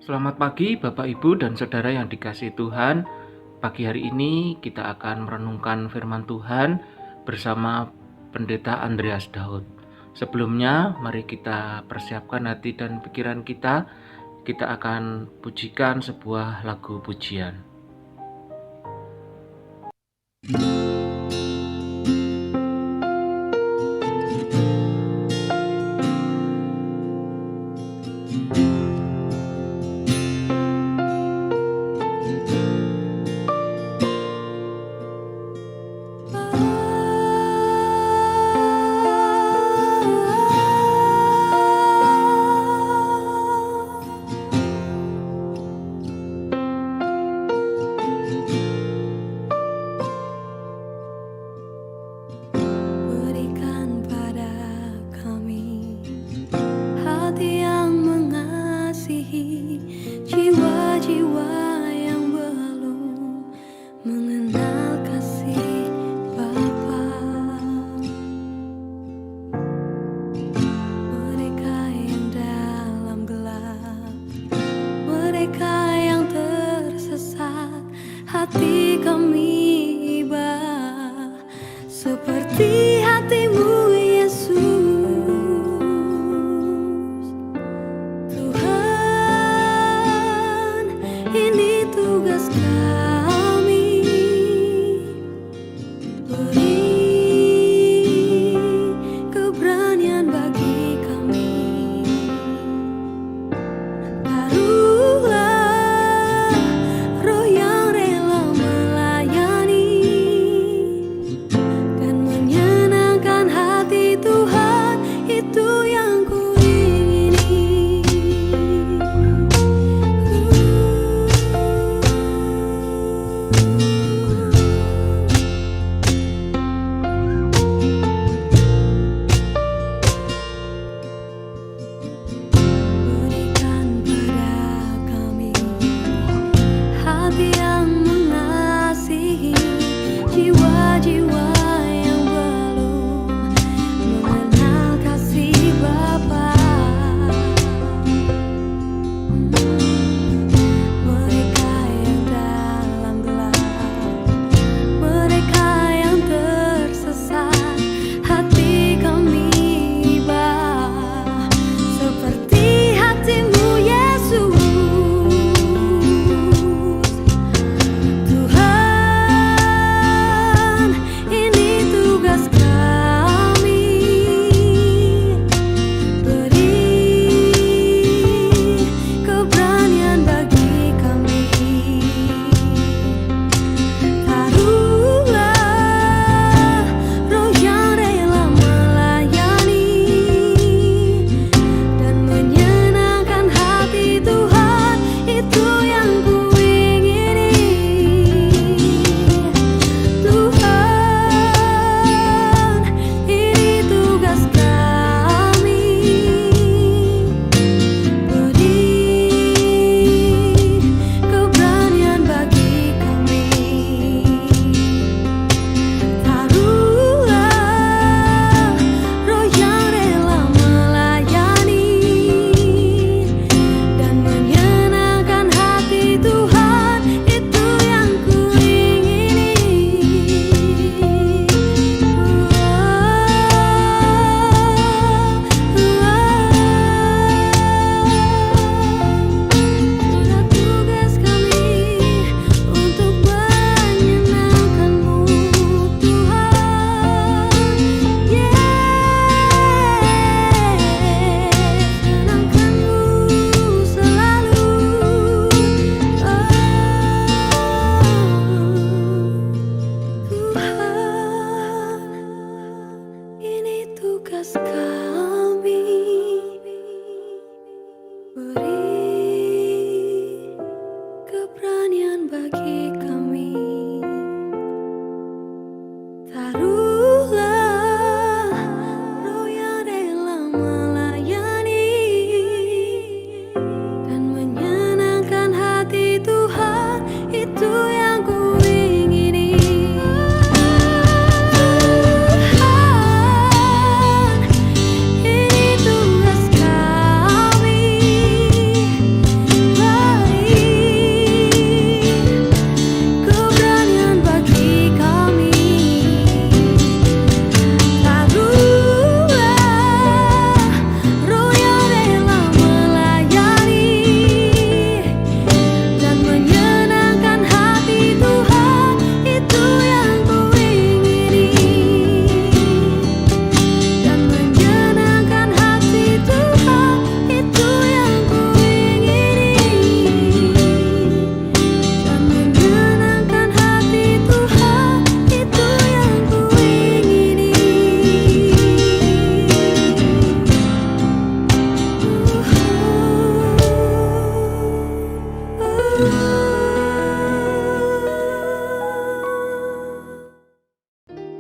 Selamat pagi Bapak Ibu dan Saudara yang dikasihi Tuhan. Pagi hari ini kita akan merenungkan firman Tuhan bersama Pendeta Andreas Daud. Sebelumnya mari kita persiapkan hati dan pikiran kita. Kita akan pujikan sebuah lagu pujian. Hati kami ibah seperti hatimu Yesus. Tuhan, ini tugas kami, beri keberanian bagi kami. Taruhlah roh yang rela melayani dan menyenangkan hati Tuhan, itu yang ku ingini.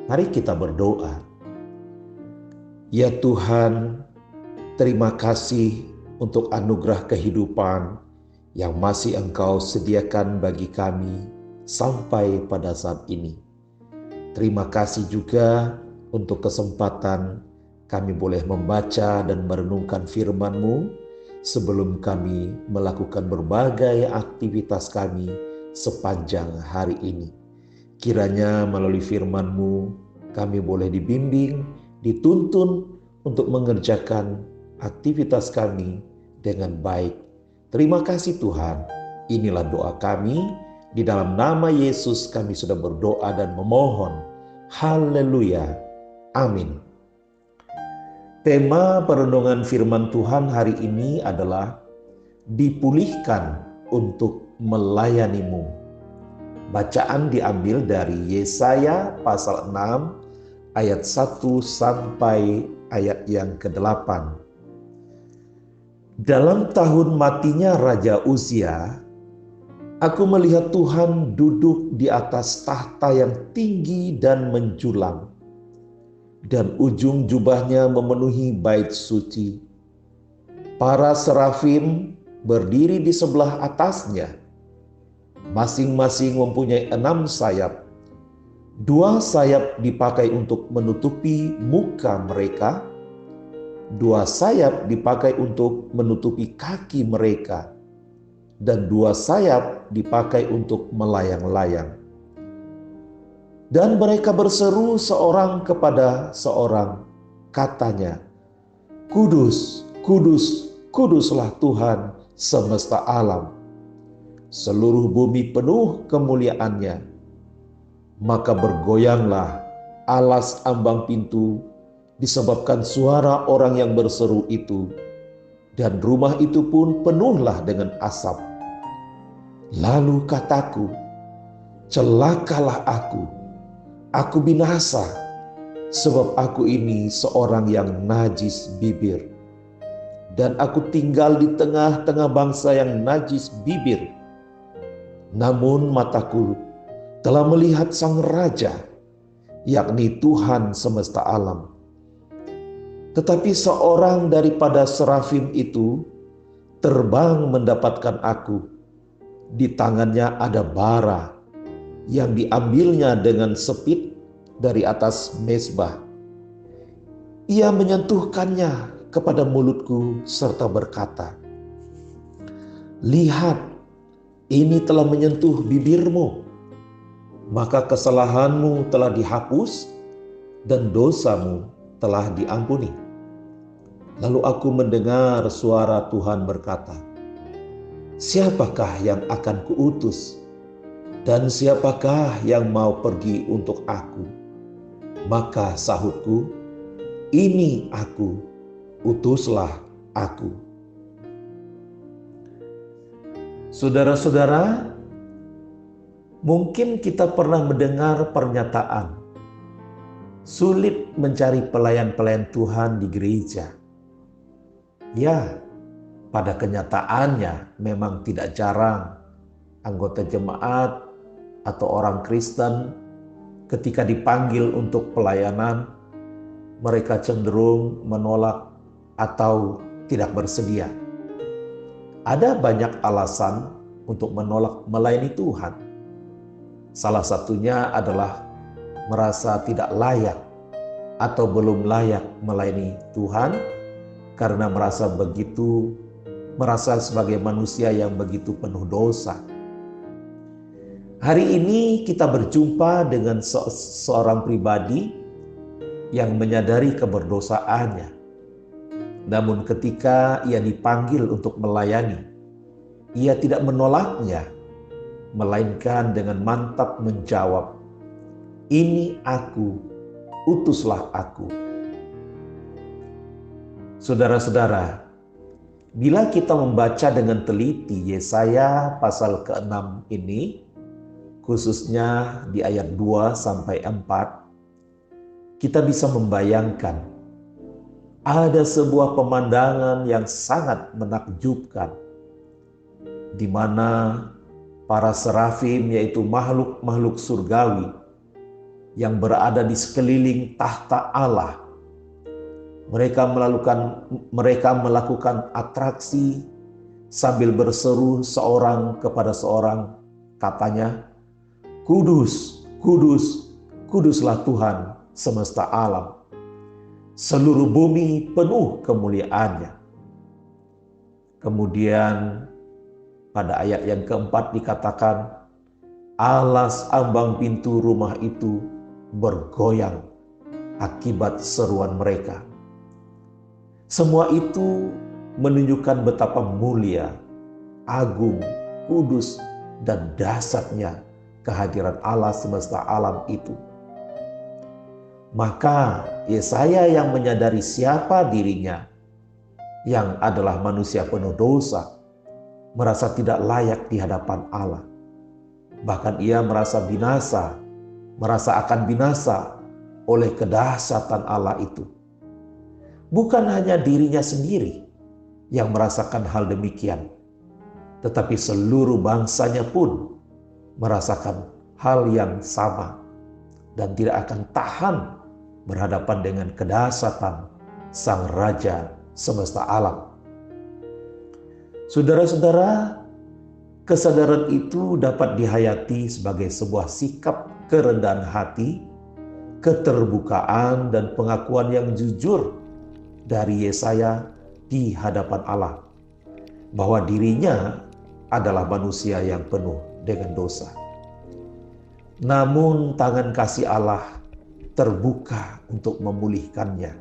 Mari kita berdoa. Ya Tuhan, terima kasih untuk anugerah kehidupan yang masih Engkau sediakan bagi kami sampai pada saat ini. Terima kasih juga untuk kesempatan kami boleh membaca dan merenungkan firman-Mu sebelum kami melakukan berbagai aktivitas kami sepanjang hari ini. Kiranya melalui firman-Mu kami boleh dibimbing, dituntun untuk mengerjakan aktivitas kami dengan baik. Terima kasih Tuhan. Inilah doa kami. Di dalam nama Yesus kami sudah berdoa dan memohon. Haleluya. Amin. Tema perenungan firman Tuhan hari ini adalah dipulihkan untuk melayani-Mu. Bacaan diambil dari Yesaya pasal 6 ayat 1 sampai ayat yang ke-8. Dalam tahun matinya Raja Uzia, aku melihat Tuhan duduk di atas tahta yang tinggi dan menjulang, dan ujung jubahnya memenuhi bait suci. Para serafim berdiri di sebelah atasnya, masing-masing mempunyai 6 sayap. 2 sayap dipakai untuk menutupi muka mereka, 2 sayap dipakai untuk menutupi kaki mereka, dan 2 sayap dipakai untuk melayang-layang. Dan mereka berseru seorang kepada seorang, katanya, Kudus, kudus, kuduslah Tuhan semesta alam. Seluruh bumi penuh kemuliaannya. Maka bergoyanglah alas ambang pintu disebabkan suara orang yang berseru itu, dan rumah itu pun penuhlah dengan asap. Lalu kataku, celakalah aku binasa, sebab aku ini seorang yang najis bibir, dan aku tinggal di tengah-tengah bangsa yang najis bibir. Namun mataku telah melihat Sang Raja, yakni Tuhan semesta alam. Tetapi seorang daripada serafim itu terbang mendapatkan aku. Di tangannya ada bara yang diambilnya dengan sepit dari atas mezbah. Ia menyentuhkannya kepada mulutku serta berkata, Lihat, ini telah menyentuh bibirmu, maka kesalahanmu telah dihapus dan dosamu telah diampuni. Lalu aku mendengar suara Tuhan berkata, Siapakah yang akan kuutus? Dan siapakah yang mau pergi untuk aku? Maka sahutku, Ini aku, utuslah aku. Saudara-saudara, mungkin kita pernah mendengar pernyataan, sulit mencari pelayan-pelayan Tuhan di gereja. Ya, pada kenyataannya memang tidak jarang anggota jemaat atau orang Kristen ketika dipanggil untuk pelayanan, mereka cenderung menolak atau tidak bersedia. Ada banyak alasan untuk menolak melayani Tuhan. Salah satunya adalah merasa tidak layak atau belum layak melayani Tuhan karena merasa sebagai manusia yang begitu penuh dosa. Hari ini kita berjumpa dengan seorang pribadi yang menyadari keberdosaannya. Namun ketika ia dipanggil untuk melayani, ia tidak menolaknya, melainkan dengan mantap menjawab, Ini aku, utuslah aku. Saudara-saudara, bila kita membaca dengan teliti Yesaya pasal ke-6 ini, khususnya di ayat 2 sampai 4, kita bisa membayangkan ada sebuah pemandangan yang sangat menakjubkan, di mana para serafim, yaitu makhluk-makhluk surgawi yang berada di sekeliling tahta Allah. Mereka melakukan atraksi sambil berseru seorang kepada seorang, katanya, "Kudus, kudus, kuduslah Tuhan semesta alam. Seluruh bumi penuh kemuliaan-Nya." Kemudian pada ayat yang keempat dikatakan, alas ambang pintu rumah itu bergoyang akibat seruan mereka. Semua itu menunjukkan betapa mulia, agung, kudus, dan dahsyatnya kehadiran Allah semesta alam itu. Maka Yesaya yang menyadari siapa dirinya, yang adalah manusia penuh dosa, merasa tidak layak di hadapan Allah. Bahkan ia merasa akan binasa oleh kedahsyatan Allah itu. Bukan hanya dirinya sendiri yang merasakan hal demikian, tetapi seluruh bangsanya pun merasakan hal yang sama dan tidak akan tahan berhadapan dengan kedahsyatan Sang Raja semesta alam. Saudara-saudara, kesadaran itu dapat dihayati sebagai sebuah sikap kerendahan hati, keterbukaan, dan pengakuan yang jujur dari Yesaya di hadapan Allah, bahwa dirinya adalah manusia yang penuh dengan dosa. Namun tangan kasih Allah terbuka untuk memulihkannya.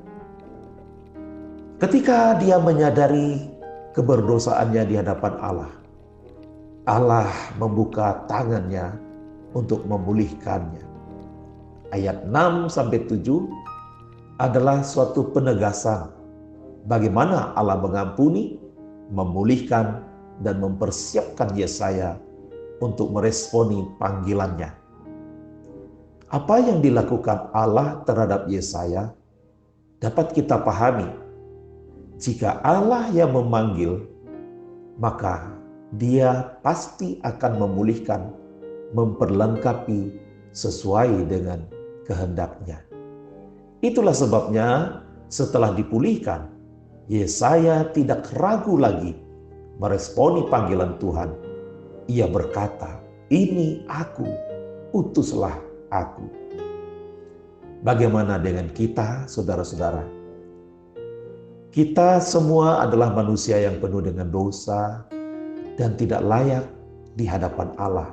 Ketika dia menyadari keberdosaannya di hadapan Allah, Allah membuka tangannya untuk memulihkannya. Ayat 6-7 adalah suatu penegasan bagaimana Allah mengampuni, memulihkan, dan mempersiapkan Yesaya untuk meresponi panggilannya. Apa yang dilakukan Allah terhadap Yesaya dapat kita pahami. Jika Allah yang memanggil, maka Dia pasti akan memulihkan, memperlengkapi sesuai dengan kehendak-Nya. Itulah sebabnya setelah dipulihkan, Yesaya tidak ragu lagi meresponi panggilan Tuhan. Ia berkata, "Ini aku, utuslah aku." Bagaimana dengan kita, saudara-saudara? Kita semua adalah manusia yang penuh dengan dosa dan tidak layak di hadapan Allah.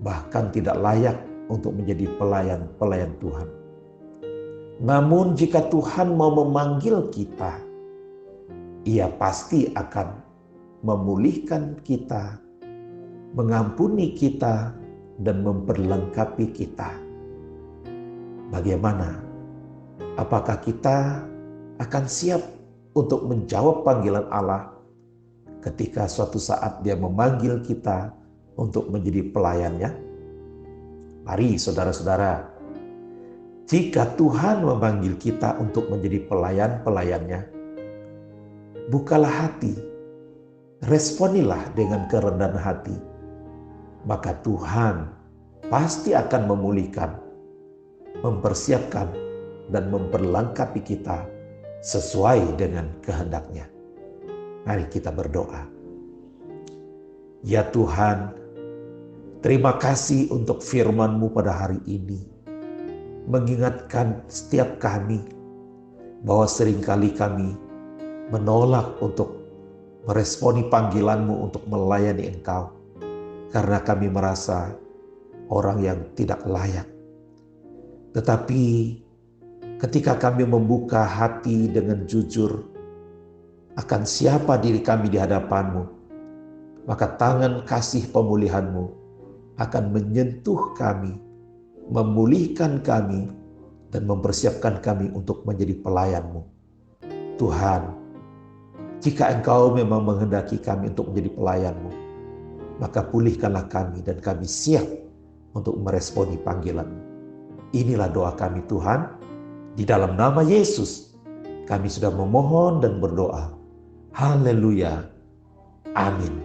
Bahkan tidak layak untuk menjadi pelayan-pelayan Tuhan. Namun jika Tuhan mau memanggil kita, Ia pasti akan memulihkan kita, mengampuni kita, dan memperlengkapi kita. Bagaimana? Apakah kita akan siap untuk menjawab panggilan Allah ketika suatu saat Dia memanggil kita untuk menjadi pelayannya? Mari saudara-saudara, jika Tuhan memanggil kita untuk menjadi pelayan-pelayannya, bukalah hati, responilah dengan kerendahan hati, maka Tuhan pasti akan memulihkan, mempersiapkan, dan memperlengkapi kita sesuai dengan kehendak-Nya. Mari kita berdoa. Ya Tuhan, terima kasih untuk firman-Mu pada hari ini, mengingatkan setiap kami bahwa seringkali kami menolak untuk meresponi panggilan-Mu untuk melayani Engkau karena kami merasa orang yang tidak layak. Tetapi ketika kami membuka hati dengan jujur akan siapa diri kami di hadapan-Mu, maka tangan kasih pemulihan-Mu akan menyentuh kami, memulihkan kami, dan mempersiapkan kami untuk menjadi pelayan-Mu. Tuhan, jika Engkau memang menghendaki kami untuk menjadi pelayan-Mu, maka pulihkanlah kami dan kami siap untuk meresponi panggilan-Mu. Inilah doa kami Tuhan, di dalam nama Yesus kami sudah memohon dan berdoa. Haleluya. Amin.